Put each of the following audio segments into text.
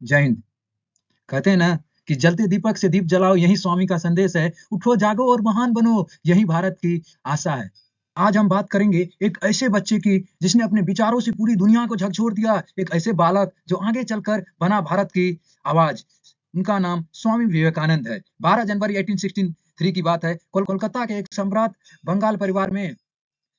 जय हिंद। कहते हैं ना कि जलते दीपक से दीप जलाओ, यही स्वामी का संदेश है। उठो जागो और महान बनो, यही भारत की आशा है। आज हम बात करेंगे एक ऐसे बच्चे की जिसने अपने विचारों से पूरी दुनिया को झकझोर दिया। एक ऐसे बालक जो आगे चलकर बना भारत की आवाज। उनका नाम स्वामी विवेकानंद है। 12 जनवरी 1863 की बात है। कोलकाता के एक सम्राट बंगाल परिवार में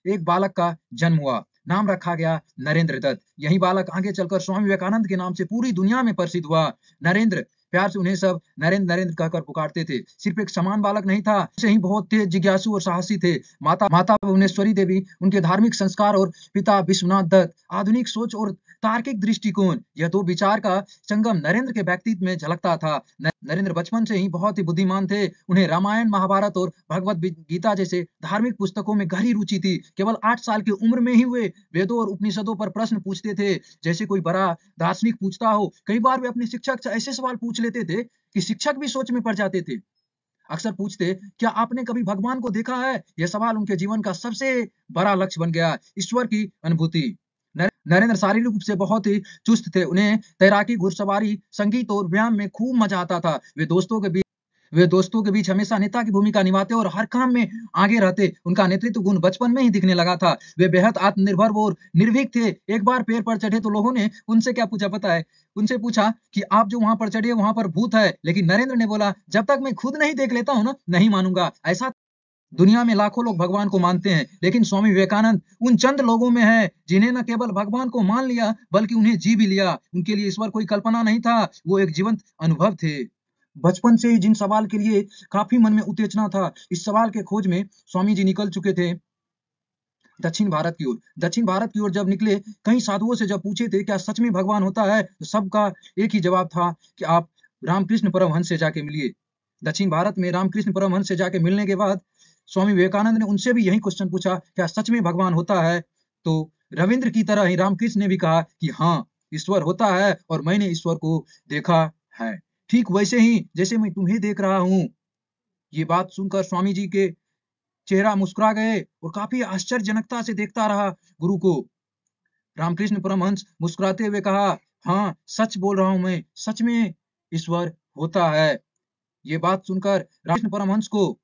एक बालक का जन्म हुआ। नाम रखा गया नरेंद्र दत्त। यही बालक आगे चलकर स्वामी विवेकानंद के नाम से पूरी दुनिया में प्रसिद्ध हुआ। नरेंद्र, प्यार से उन्हें सब नरेंद्र नरेंद्र कहकर पुकारते थे। सिर्फ एक समान बालक नहीं था, ऐसे ही बहुत तेज, जिज्ञासु और साहसी थे। माता माता भुवनेश्वरी देवी, उनके धार्मिक संस्कार, और पिता विश्वनाथ दत्त, आधुनिक सोच और तार्किक दृष्टिकोण। यह दो विचार का संगम नरेंद्र के व्यक्तित्व में झलकता था। नरेंद्र बचपन से ही बहुत ही बुद्धिमान थे। उन्हें रामायण, महाभारत और भगवत गीता जैसे धार्मिक पुस्तकों में गहरी रुचि थी। केवल 8 साल की उम्र में ही वे वेदों और उपनिषदों पर प्रश्न पूछते थे, जैसे कोई बड़ा दार्शनिक पूछता हो। कई बार वे अपने शिक्षक से ऐसे सवाल पूछ लेते थे कि शिक्षक भी सोच में पड़ जाते थे। अक्सर पूछते, क्या आपने कभी भगवान को देखा है? यह सवाल उनके जीवन का सबसे बड़ा लक्ष्य बन गया। ईश्वर की अनुभूति। नरेंद्र शारीरिक रूप से बहुत ही चुस्त थे। उन्हें तैराकी, घुड़सवारी, संगीत और व्यायाम में खूब मजा आता था। वे दोस्तों के बीच हमेशा नेता की भूमिका निभाते और हर काम में आगे रहते। उनका नेतृत्व गुण बचपन में ही दिखने लगा था। वे बेहद आत्मनिर्भर और निर्भीक थे। एक बार पेड़ पर चढ़े तो लोगों ने उनसे क्या पूछा पता है? उनसे पूछा कि आप जो वहां पर चढ़े वहां पर भूत है। लेकिन नरेंद्र ने बोला, जब तक मैं खुद नहीं देख लेता हूं ना, नहीं मानूंगा। ऐसा दुनिया में लाखों लोग भगवान को मानते हैं, लेकिन स्वामी विवेकानंद उन चंद लोगों में हैं जिन्हें न केवल भगवान को मान लिया, बल्कि उन्हें जी भी लिया। उनके लिए ईश्वर कोई कल्पना नहीं था, वो एक जीवंत अनुभव थे। बचपन से ही जिन सवाल के लिए काफी मन में उत्तेजना था, इस सवाल के खोज में स्वामी जी निकल चुके थे दक्षिण भारत की ओर। दक्षिण भारत की ओर जब निकले, कई साधुओं से जब पूछे थे क्या सच में भगवान होता है, तो सबका एक ही जवाब था कि आप रामकृष्ण परमहंस से जाके मिलिए। दक्षिण भारत में रामकृष्ण परमहंस से जाके मिलने के बाद स्वामी विवेकानंद ने उनसे भी यही क्वेश्चन पूछा, क्या सच में भगवान होता है? तो रविंद्र की तरह ही रामकृष्ण ने भी कहा कि हाँ, ईश्वर होता है और मैंने ईश्वर को देखा है, ठीक वैसे ही जैसे मैं तुम्हें देख रहा हूं। ये बात सुनकर स्वामी जी के चेहरा मुस्कुरा गए और काफी आश्चर्यजनकता से देखता रहा गुरु को। रामकृष्ण परमहंस मुस्कुराते हुए कहा, हाँ, सच बोल रहा हूं मैं, सच में ईश्वर होता है। ये बात सुनकर रामकृष्ण परमहंस को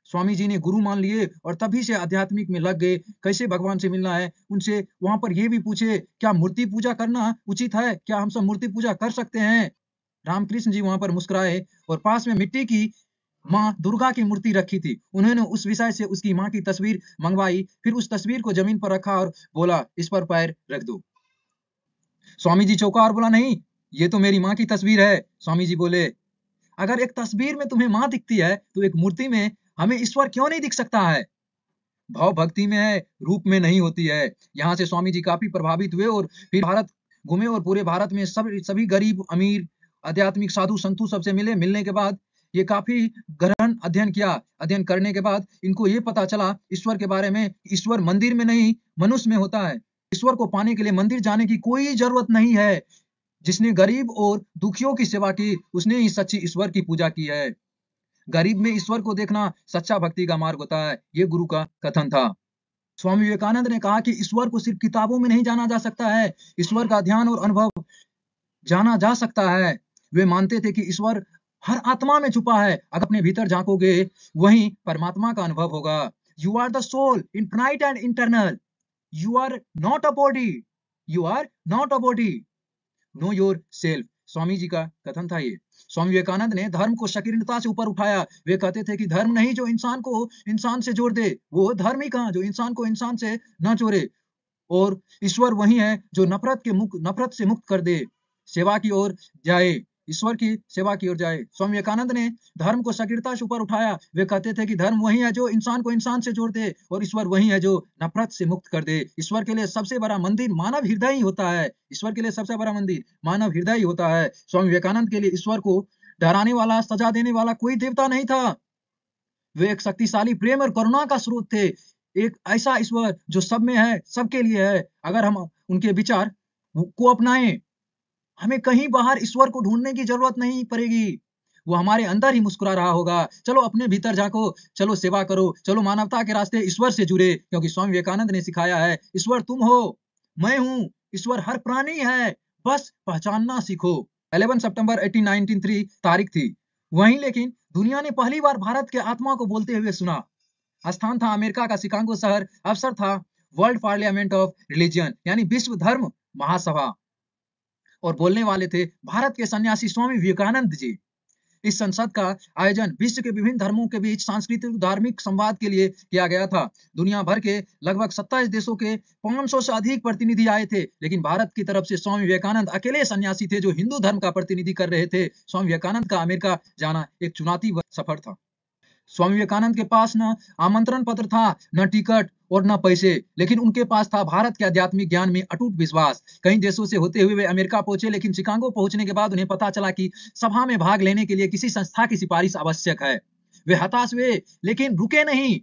स्वामी जी ने गुरु मान लिए और तभी से आध्यात्मिक में लग गए। कैसे भगवान से मिलना है, उनसे वहां पर ये भी पूछे, क्या मूर्ति पूजा करना उचित है? क्या हम सब मूर्ति पूजा कर सकते हैं? रामकृष्ण जी वहां पर मुस्कुराए और पास में मिट्टी की माँ दुर्गा की मूर्ति रखी थी। उन्होंने उस विषय से उसकी माँ की तस्वीर मंगवाई, फिर उस तस्वीर को जमीन पर रखा और बोला, इस पर पैर रख दो। स्वामी जी चौंका और बोला, नहीं, ये तो मेरी माँ की तस्वीर है। स्वामी जी बोले, अगर एक तस्वीर में तुम्हें माँ दिखती है, तो एक मूर्ति में हमें ईश्वर क्यों नहीं दिख सकता है? भाव भक्ति में है, रूप में नहीं होती है। यहाँ से स्वामी जी काफी प्रभावित हुए और फिर भारत घूमे और पूरे भारत में सभी गरीब, अमीर, आध्यात्मिक साधु संतों सबसे मिले। मिलने के बाद ये काफी गहन अध्ययन किया। अध्ययन करने के बाद इनको ये पता चला ईश्वर के बारे में, ईश्वर मंदिर में नहीं, मनुष्य में होता है। ईश्वर को पाने के लिए मंदिर जाने की कोई जरूरत नहीं है। जिसने गरीब और दुखियों की सेवा की, उसने ही सच्ची ईश्वर की पूजा की है। गरीब में ईश्वर को देखना सच्चा भक्ति का मार्ग होता है, ये गुरु का कथन था। स्वामी विवेकानंद ने कहा कि ईश्वर को सिर्फ किताबों में नहीं जाना जा सकता है, ईश्वर का ध्यान और अनुभव जाना जा सकता है। वे मानते थे कि ईश्वर हर आत्मा में छुपा है। अगर अपने भीतर झांकोगे, वहीं परमात्मा का अनुभव होगा। You are the soul, infinite and eternal. You are not a body, you are not a body, know your self. Swami ji का कथन था ये। स्वामी विवेकानंद ने धर्म को संकीर्णता से ऊपर उठाया। वे कहते थे कि धर्म नहीं जो इंसान को इंसान से जोड़ दे, वो धर्म ही कहां जो इंसान को इंसान से न जोड़े। और ईश्वर वही है जो नफरत से मुक्त कर दे, सेवा की ओर जाए, ईश्वर की सेवा की ओर जाए। स्वामी विवेकानंद ने धर्म को संकीर्णता से ऊपर उठाया। वे कहते थे कि धर्म वही है जो इंसान को इंसान से जोड़ दे और ईश्वर वही है जो नफरत से मुक्त कर दे। ईश्वर के लिए सबसे बड़ा मंदिर मानव हृदय ही होता है। ईश्वर के लिए सबसे बड़ा मंदिर मानव हृदय ही होता है। स्वामी विवेकानंद के लिए ईश्वर को डराने वाला, सजा देने वाला कोई देवता नहीं था। वे एक शक्तिशाली प्रेम और करुणा का स्रोत थे। एक ऐसा ईश्वर जो सब में है, सबके लिए है। अगर हम उनके विचार को अपनाएं, हमें कहीं बाहर ईश्वर को ढूंढने की जरूरत नहीं पड़ेगी। वो हमारे अंदर ही मुस्कुरा रहा होगा। चलो अपने भीतर झांको, चलो सेवा करो, चलो मानवता के रास्ते ईश्वर से जुड़े, क्योंकि स्वामी विवेकानंद ने सिखाया है, ईश्वर तुम हो, मैं हूं, ईश्वर हर प्राणी है, बस पहचानना सीखो। 11 सितंबर 1893 तारीख थी। वहीं लेकिन दुनिया ने पहली बार भारत के आत्मा को बोलते हुए सुना। स्थान था अमेरिका का शिकागो शहर। अवसर था वर्ल्ड पार्लियामेंट ऑफ रिलीजन यानी विश्व धर्म महासभा, और बोलने वाले थे भारत के सन्यासी स्वामी विवेकानंद जी। इस संसद का आयोजन विश्व के विभिन्न धर्मों के बीच सांस्कृतिक धार्मिक संवाद के लिए किया गया था। दुनिया भर के लगभग 27 देशों के 500 से अधिक प्रतिनिधि आए थे, लेकिन भारत की तरफ से स्वामी विवेकानंद अकेले सन्यासी थे जो हिंदू धर्म का प्रतिनिधि कर रहे थे। स्वामी विवेकानंद का अमेरिका जाना एक चुनौती सफर था। स्वामी विवेकानंद के पास न आमंत्रण पत्र था, न टिकट और न पैसे, लेकिन उनके पास था भारत के आध्यात्मिक ज्ञान में अटूट विश्वास। कई देशों से होते हुए वे अमेरिका पहुंचे, लेकिन शिकागो पहुंचने के बाद उन्हें पता चला कि सभा में भाग लेने के लिए किसी संस्था की सिफारिश आवश्यक है। वे हताश हुए, लेकिन रुके नहीं।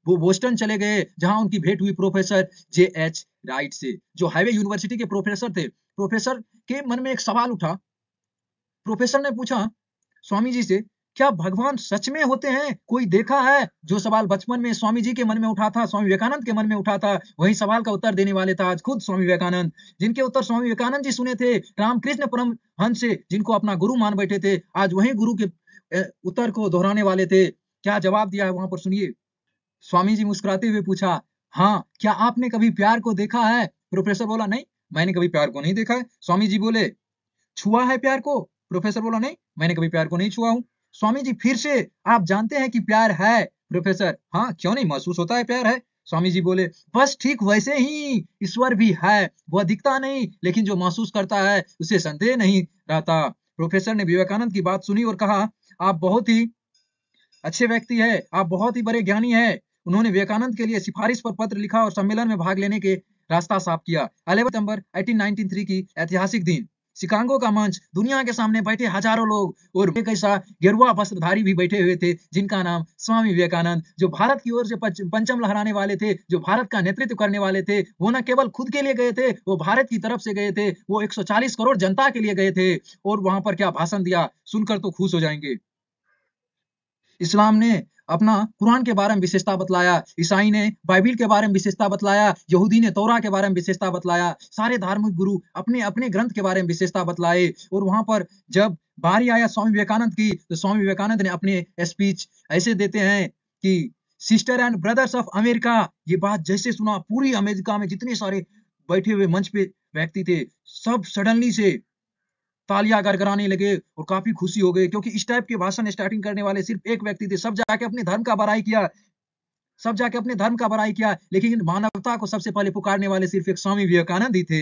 वो बोस्टन चले गए, जहां उनकी भेंट हुई प्रोफेसर J.H. राइट से, जो हाईवे यूनिवर्सिटी के प्रोफेसर थे। प्रोफेसर के मन में एक सवाल उठा। प्रोफेसर ने पूछा स्वामी जी से, क्या भगवान सच में होते हैं? कोई देखा है? जो सवाल बचपन में स्वामी जी के मन में उठा था, स्वामी विवेकानंद के मन में उठा था, वही सवाल का उत्तर देने वाले था आज खुद स्वामी विवेकानंद, जिनके उत्तर स्वामी विवेकानंद जी सुने थे रामकृष्ण परमहंस से, जिनको अपना गुरु मान बैठे थे। आज वही गुरु के उत्तर को दोहराने वाले थे। क्या जवाब दिया है वहां पर सुनिए। स्वामी जी मुस्कुराते हुए पूछा, हाँ, क्या आपने कभी प्यार को देखा है? प्रोफेसर बोला, नहीं, मैंने कभी प्यार को नहीं देखा है। स्वामी जी बोले, छुआ है प्यार को? प्रोफेसर बोला, नहीं, मैंने कभी प्यार को नहीं छुआ हूं। स्वामी जी फिर से, आप जानते हैं कि प्यार है? प्रोफेसर, हाँ, क्यों नहीं, महसूस होता है प्यार है। स्वामी जी बोले, बस ठीक वैसे ही ईश्वर भी है। वह दिखता नहीं, लेकिन जो महसूस करता है उसे संदेह नहीं रहता। प्रोफेसर ने विवेकानंद की बात सुनी और कहा, आप बहुत ही अच्छे व्यक्ति है, आप बहुत ही बड़े ज्ञानी है। उन्होंने विवेकानंद के लिए सिफारिश पर पत्र लिखा और सम्मेलन में भाग लेने के रास्ता साफ किया। 11 सितंबर 1893 की ऐतिहासिक दिन, शिकागो का मंच, दुनिया के सामने बैठे हजारों लोग, और एक ऐसा गेरुआ वस्त्रधारी भी बैठे हुए थे जिनका नाम स्वामी विवेकानंद, जो भारत की ओर से पंचम लहराने वाले थे, जो भारत का नेतृत्व करने वाले थे। वो न केवल खुद के लिए गए थे, वो भारत की तरफ से गए थे, वो 140 करोड़ जनता के लिए गए थे। और वहां पर क्या भाषण दिया, सुनकर तो खुश हो जाएंगे। इस्लाम ने अपना कुरान के बारे में विशेषता बतलाया, ईसाई ने बाइबिल के बारे में विशेषता बतलाया, यहूदी ने तौरा के बारे में विशेषता बतलाया। सारे धार्मिक गुरु अपने अपने ग्रंथ के बारे में विशेषता बतलाए। और वहां पर जब बारी आया स्वामी विवेकानंद की, तो स्वामी विवेकानंद ने अपने स्पीच ऐसे देते हैं कि sister and brothers of America. ये बात जैसे सुना, पूरी अमेरिका में जितने सारे बैठे हुए मंच पे व्यक्ति थे, सब सडनली से तालियां गड़गड़ाने लगे और काफी खुशी हो गई, क्योंकि इस टाइप के भाषण स्टार्टिंग करने वाले सिर्फ एक व्यक्ति थे। सब जाके अपने धर्म का बड़ाई किया, सब जाके अपने धर्म का बड़ाई किया, लेकिन मानवता को सबसे पहले पुकारने वाले सिर्फ एक स्वामी विवेकानंद ही थे।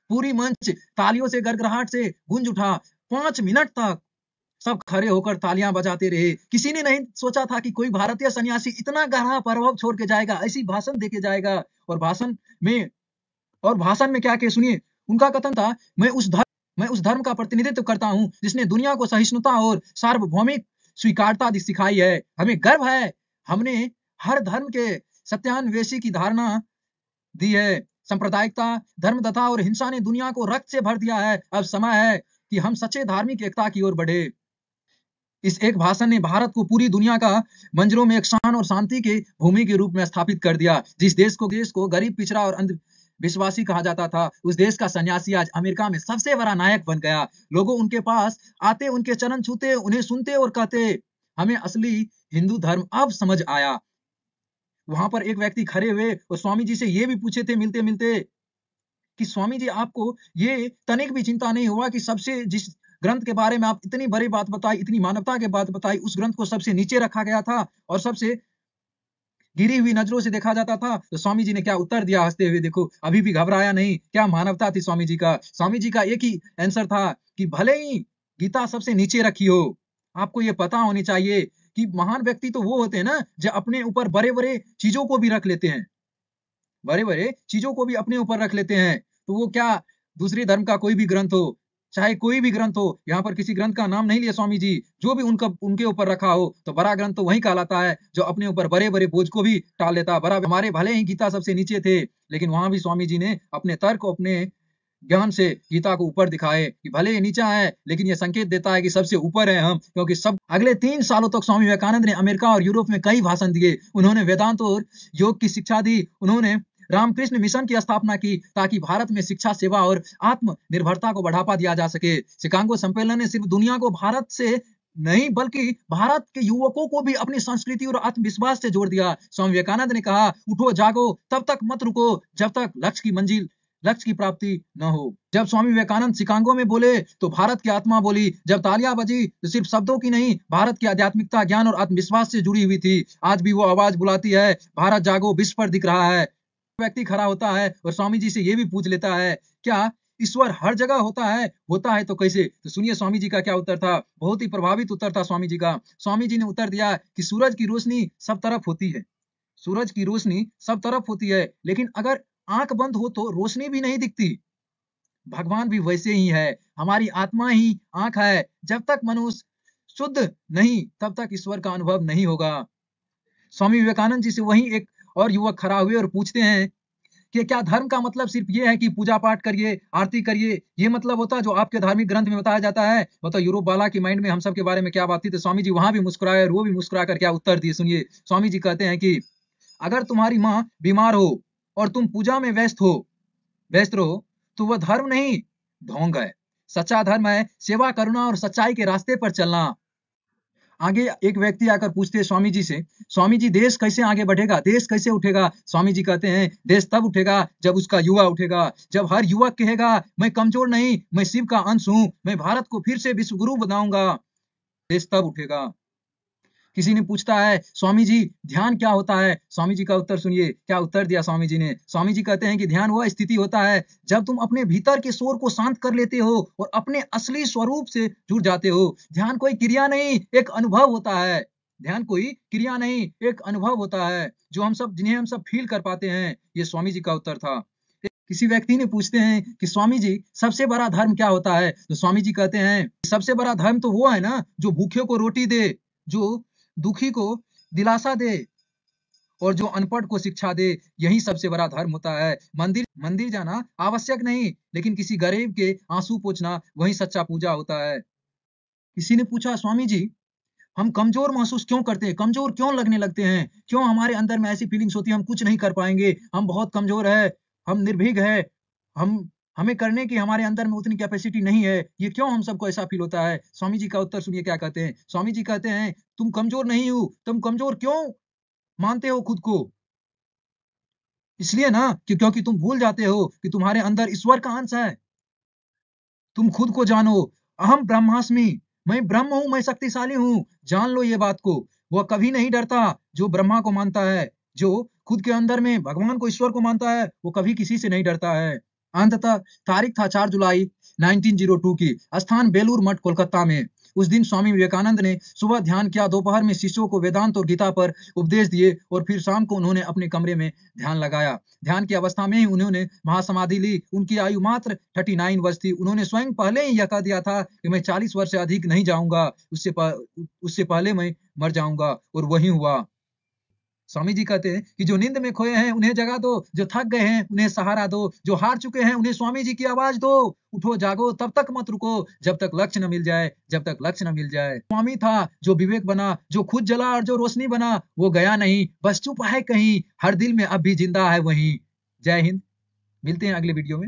पूरी मंच तालियों से गड़गड़ाहट से गूंज उठा। 5 मिनट तक सब खड़े होकर तालियां बजाते रहे। किसी ने नहीं सोचा था कि कोई भारतीय सन्यासी इतना गहरा प्रभाव छोड़ के जाएगा, ऐसी भाषण देके जाएगा। और भाषण में क्या के सुनिए, उनका कथन था, मैं उस धर्म का प्रतिनिधित्व करता हूं जिसने दुनिया को सहिष्णुता और सार्वभौमिक स्वीकारता सिखाई है। हमें गर्व है, हमने हर धर्म के सत्यान्वेषी की धारणा दी है। सांप्रदायिकता, धर्मदत्ता और हिंसा ने दुनिया को रक्त से भर दिया है। अब समय है कि हम सच्चे धार्मिक एकता की ओर बढ़े। इस एक भाषण ने भारत को पूरी दुनिया का मंजरों में एक शान और शांति के भूमि के रूप में स्थापित कर दिया। जिस देश को गरीब, पिछड़ा और विश्वासी कहा जाता था, उस देश का सन्यासी आज अमेरिका में सबसे बड़ा नायक बन गया। लोगों उनके पास आते, उनके चरण छूते, उन्हें सुनते और कहते, हमें असली हिंदू धर्म अब समझ आया। वहां पर एक व्यक्ति खड़े हुए और स्वामी जी से ये भी पूछे थे मिलते मिलते कि स्वामी जी, आपको ये तनिक भी चिंता नहीं हुआ कि सबसे जिस ग्रंथ के बारे में आप इतनी बड़ी बात बताई, इतनी मानवता के बात बताई, उस ग्रंथ को सबसे नीचे रखा गया था और सबसे गिरी हुई नजरों से देखा जाता था? तो स्वामी जी ने क्या उत्तर दिया हंसते हुए, देखो अभी भी घबराया नहीं। क्या मानवता थी स्वामी जी का। स्वामी जी का एक ही आंसर था कि भले ही गीता सबसे नीचे रखी हो, आपको ये पता होनी चाहिए कि महान व्यक्ति तो वो होते हैं ना जो अपने ऊपर बड़े बड़े चीजों को भी रख लेते हैं, बड़े बड़े चीजों को भी अपने ऊपर रख लेते हैं। तो वो क्या दूसरे धर्म का कोई भी ग्रंथ हो, चाहे कोई भी ग्रंथ हो, यहाँ पर किसी ग्रंथ का नाम नहीं लिया स्वामी जी, जो भी उनके ऊपर रखा हो, तो बड़ा ग्रंथ तो वही कहलाता है जो अपने ऊपर बड़े बड़े बोझ को भी टाल लेता। बड़ा हमारे भले ही गीता सबसे नीचे थे, लेकिन वहां भी स्वामी जी ने अपने तर्क, अपने ज्ञान से गीता को ऊपर दिखाए कि भले ये नीचा है, लेकिन ये संकेत देता है कि सबसे ऊपर है हम। क्योंकि सब अगले 3 सालों तक स्वामी विवेकानंद ने अमेरिका और यूरोप में कई भाषण दिए। उन्होंने वेदांत और योग की शिक्षा दी। उन्होंने रामकृष्ण मिशन की स्थापना की ताकि भारत में शिक्षा, सेवा और आत्मनिर्भरता को बढ़ावा दिया जा सके। शिकागो सम्मेलन ने सिर्फ दुनिया को भारत से नहीं बल्कि भारत के युवकों को भी अपनी संस्कृति और आत्मविश्वास से जोड़ दिया। स्वामी विवेकानंद ने कहा, उठो जागो, तब तक मत रुको जब तक लक्ष्य की प्राप्ति न हो। जब स्वामी विवेकानंद शिकागो में बोले तो भारत की आत्मा बोली। जब तालियां बजी तो सिर्फ शब्दों की नहीं, भारत की आध्यात्मिकता, ज्ञान और आत्मविश्वास से जुड़ी हुई थी। आज भी वो आवाज बुलाती है, भारत जागो, विश्व पर दिख रहा है। व्यक्ति खड़ा होता है और स्वामी जी से ये भी पूछ लेता है, क्या ईश्वर हर जगह होता है? होता है तो कैसे? तो सुनिए स्वामी जी का क्या उत्तर था। बहुत ही प्रभावित उत्तर था स्वामी जी का। स्वामी जी ने उत्तर दिया कि सूरज की रोशनी सब तरफ होती है, सूरज की रोशनी सब तरफ होती है, लेकिन अगर आंख बंद हो तो रोशनी भी नहीं दिखती। भगवान भी वैसे ही है, हमारी आत्मा ही आंख है। जब तक मनुष्य शुद्ध नहीं, तब तक ईश्वर का अनुभव नहीं होगा। स्वामी विवेकानंद जी से वहीं एक और युवक खड़ा हुए और पूछते हैं कि क्या धर्म का मतलब सिर्फ ये है कि पूजा पाठ करिए, आरती करिए, ये मतलब होता है जो आपके धार्मिक ग्रंथ में बताया जाता है? बताओ यूरोप वाला की माइंड में हम सब के बारे में क्या बात थी। तो स्वामी जी वहां भी मुस्कुराए और वो भी मुस्कुरा कर क्या उत्तर दिए, सुनिए। स्वामी जी कहते हैं कि अगर तुम्हारी माँ बीमार हो और तुम पूजा में व्यस्त रहो तो वह धर्म नहीं, ढोंग है। सच्चा धर्म है सेवा, करुणा और सच्चाई के रास्ते पर चलना। आगे एक व्यक्ति आकर पूछते हैं स्वामी जी से, स्वामी जी देश कैसे आगे बढ़ेगा, देश कैसे उठेगा? स्वामी जी कहते हैं, देश तब उठेगा जब उसका युवा उठेगा। जब हर युवक कहेगा मैं कमजोर नहीं, मैं शिव का अंश हूं, मैं भारत को फिर से विश्व गुरु बनाऊंगा, देश तब उठेगा। किसी ने पूछता है, स्वामी जी ध्यान क्या होता है? स्वामी जी का उत्तर सुनिए, क्या उत्तर दिया स्वामी जी ने। स्वामी जी कहते हैं कि ध्यान वह स्थिति होता है जब तुम अपने भीतर के शोर को शांत कर लेते हो और अपने असली स्वरूप से जुड़ जाते हो। ध्यान कोई क्रिया नहीं, एक अनुभव होता है। ध्यान कोई क्रिया नहीं, एक अनुभव होता है जिन्हें हम सब फील कर पाते हैं। ये स्वामी जी का उत्तर था। किसी व्यक्ति ने पूछते हैं कि स्वामी जी सबसे बड़ा धर्म क्या होता है? तो स्वामी जी कहते हैं, सबसे बड़ा धर्म तो वो है ना जो भूखे को रोटी दे, जो दुखी को दिलासा दे और जो अनपढ़ को शिक्षा दे। यही सबसे बड़ा धर्म होता है। मंदिर जाना आवश्यक नहीं, लेकिन किसी गरीब के आंसू पोंछना वही सच्चा पूजा होता है। किसी ने पूछा, स्वामी जी हम कमजोर महसूस क्यों करते हैं, कमजोर क्यों लगने लगते हैं, क्यों हमारे अंदर में ऐसी फीलिंग्स होती है हम कुछ नहीं कर पाएंगे, हम बहुत कमजोर है, हम निर्भीक है, हम हमें करने की हमारे अंदर में उतनी कैपेसिटी नहीं है, ये क्यों हम सबको ऐसा फील होता है? स्वामी जी का उत्तर सुनिए क्या कहते हैं। स्वामी जी कहते हैं, तुम कमजोर नहीं हो, तुम कमजोर क्यों मानते हो खुद को? इसलिए ना कि क्योंकि तुम भूल जाते हो कि तुम्हारे अंदर ईश्वर का अंश है। तुम खुद को जानो, अहम ब्रह्मास्मि, मैं ब्रह्म हूं, मैं शक्तिशाली हूं। जान लो ये बात को। वह कभी नहीं डरता जो ब्रह्मा को मानता है, जो खुद के अंदर में भगवान को, ईश्वर को मानता है, वो कभी किसी से नहीं डरता है। अंततः तारीख था 4 जुलाई 1902 की, स्थान बेलूर मठ कोलकाता में। उस दिन स्वामी विवेकानंद ने सुबह ध्यान किया, दोपहर में शिष्यों को वेदांत और गीता पर उपदेश दिए और फिर शाम को उन्होंने अपने कमरे में ध्यान लगाया। ध्यान की अवस्था में ही उन्होंने महासमाधि ली। उनकी आयु मात्र 39 वर्ष थी। उन्होंने स्वयं पहले ही यह कह दिया था कि मैं 40 वर्ष से अधिक नहीं जाऊंगा, उससे पहले मैं मर जाऊंगा, और वही हुआ। स्वामी जी कहते हैं कि जो नींद में खोए हैं उन्हें जगा दो, जो थक गए हैं उन्हें सहारा दो, जो हार चुके हैं उन्हें स्वामी जी की आवाज दो। उठो जागो, तब तक मत रुको जब तक लक्ष्य न मिल जाए, जब तक लक्ष्य न मिल जाए। स्वामी था जो विवेक बना, जो खुद जला और जो रोशनी बना। वो गया नहीं, बस चुप है कहीं, हर दिल में अब भी जिंदा है वहीं। जय हिंद। मिलते हैं अगले वीडियो में।